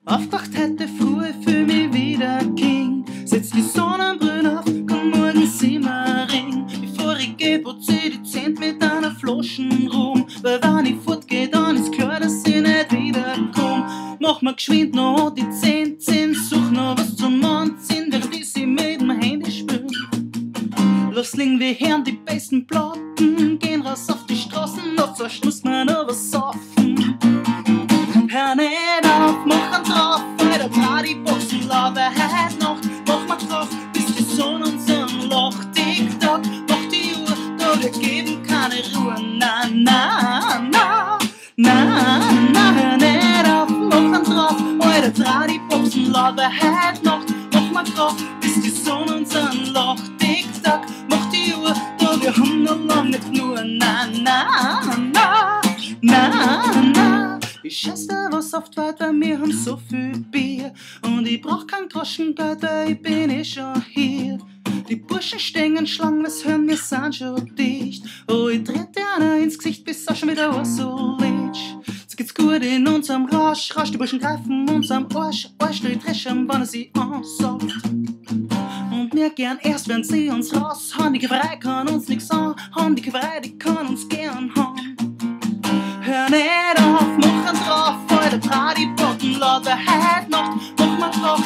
Aufgewacht hätte früh für mich wieder King. Setz die Sonnenbrille auf, komm morgen sind wir Ring. Bevor ich geh, putze die Zähne mit einer Flaschen rum. Weil wenn ich fortgeh, dann ist klar, dass ich nicht wiederkomm. Mach mir geschwind noch die Zähne, such noch was zum Anziehen, während ich sie mit dem Handy spül. Los liegen wir hören die besten Platten, gehen raus auf die Straßen, noch zuerst muss man noch was saufen. Hör nicht auf, mach einen drauf, weil der Partyboxen laut, wer heute Nacht, mach mal drauf, bis die Sonne uns anlacht. Tick-Tack, mach die Uhr, da wir geben keine Ruhe. Na, na, na, na, na, hör nicht auf, mach einen drauf, weil der Partyboxen laut, wer heute Nacht, mach mal drauf, bis die Sonne uns anlacht. Tick-Tack, mach die Uhr, da wir haben noch lang nicht nur. Na, na, na, na, na. Ich schätze dir was oft weit, weil wir haben so viel Bier. Und ich brauch kein Groschengeld, weil ich bin eh schon hier. Die Burschen stehen Schlangen, was hören, wir sind schon dicht. Oh, ich dreh dir einer ins Gesicht, bis auch schon wieder so litsch. Jetzt geht's gut in unserem Rausch, die Burschen greifen uns am Arsch. Arsch, die dreschen, wann er sie ansaugt. Und wir gern erst, wenn sie uns raushauen. Die Gewerei kann uns nix anhauen, die Gewerei, die kann uns gern hauen. Hör nicht auf, mach einen drauf, weil der Partybotten laut, wer heute Nacht, mach mal drauf,